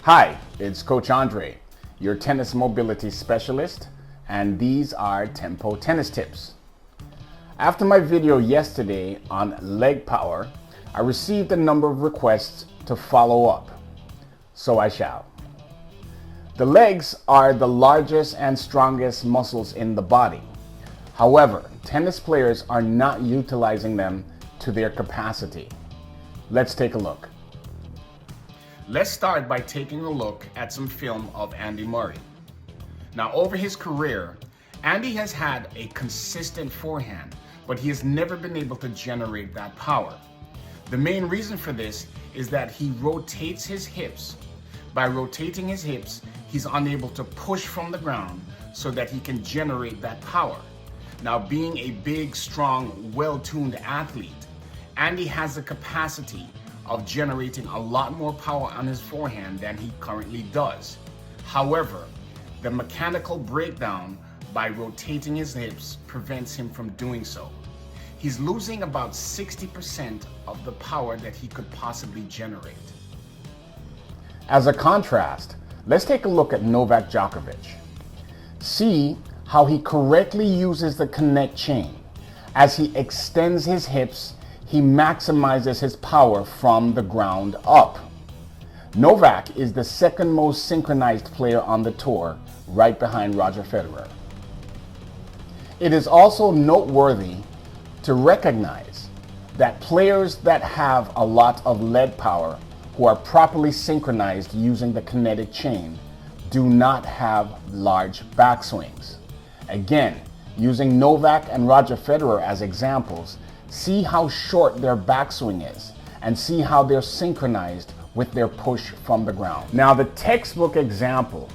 Hi, it's Coach Andre, your tennis mobility specialist, and these are Tempo Tennis Tips. After my video yesterday on leg power, I received a number of requests to follow up, so I shall. The legs are the largest and strongest muscles in the body. However, tennis players are not utilizing them to their capacity. Let's take a look. Let's start by taking a look at some film of Andy Murray. Now, over his career, Andy has had a consistent forehand, but he has never been able to generate that power. The main reason for this is that he rotates his hips. By rotating his hips, he's unable to push from the ground so that he can generate that power. Now, being a big, strong, well-tuned athlete, Andy has the capacity of generating a lot more power on his forehand than he currently does. However, the mechanical breakdown by rotating his hips prevents him from doing so. He's losing about 60% of the power that he could possibly generate. As a contrast, let's take a look at Novak Djokovic. See how he correctly uses the connect chain. As he extends his hips, he maximizes his power from the ground up. Novak is the second most synchronized player on the tour, right behind Roger Federer. It is also noteworthy to recognize that players that have a lot of leg power who are properly synchronized using the kinetic chain do not have large backswings. Again, using Novak and Roger Federer as examples, see how short their backswing is and see how they're synchronized with their push from the ground. Now, the textbook example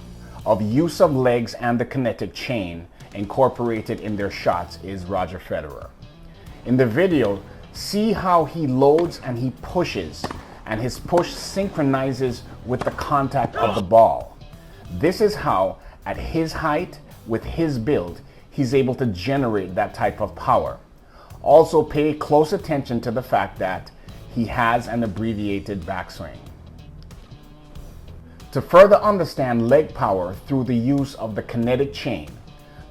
of use of legs and the kinetic chain incorporated in their shots is Roger Federer. In the video, see how he loads and he pushes, and his push synchronizes with the contact of the ball. This is how, at his height, with his build, he's able to generate that type of power. Also, pay close attention to the fact that he has an abbreviated backswing. To further understand leg power through the use of the kinetic chain,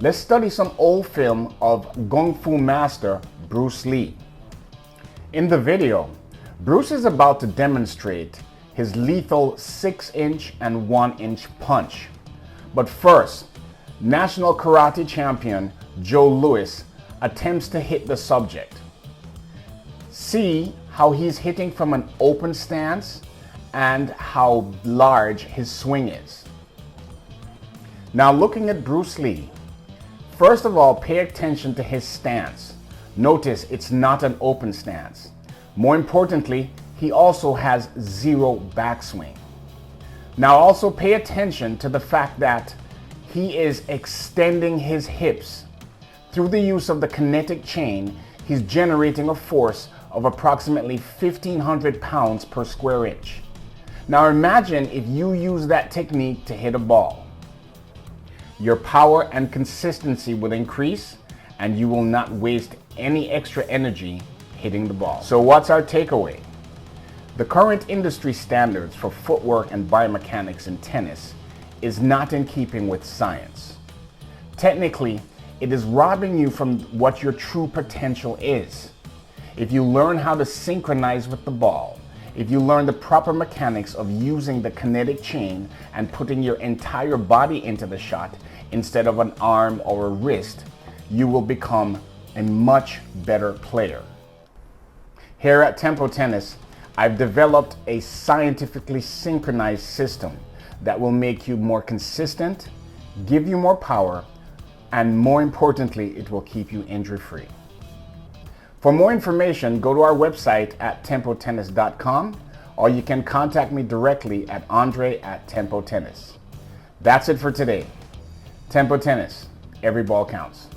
let's study some old film of Kung Fu master Bruce Lee. In the video, Bruce is about to demonstrate his lethal 6-inch and 1-inch punch. But first, national karate champion Joe Louis attempts to hit the subject. See how he's hitting from an open stance and how large his swing is. Now, looking at Bruce Lee, first of all, pay attention to his stance. Notice it's not an open stance. More importantly, he also has zero backswing. Now, also pay attention to the fact that he is extending his hips. Through the use of the kinetic chain, he's generating a force of approximately 1,500 pounds per square inch. Now imagine if you use that technique to hit a ball. Your power and consistency will increase, and you will not waste any extra energy hitting the ball. So what's our takeaway? The current industry standards for footwork and biomechanics in tennis is not in keeping with science. Technically, it is robbing you from what your true potential is. If you learn how to synchronize with the ball, if you learn the proper mechanics of using the kinetic chain and putting your entire body into the shot instead of an arm or a wrist, you will become a much better player. Here at Tempo Tennis, I've developed a scientifically synchronized system that will make you more consistent, give you more power, and more importantly, it will keep you injury-free. For more information, go to our website at tempotennis.com, or you can contact me directly at Andre@Tempo Tennis. That's it for today. Tempo Tennis, every ball counts.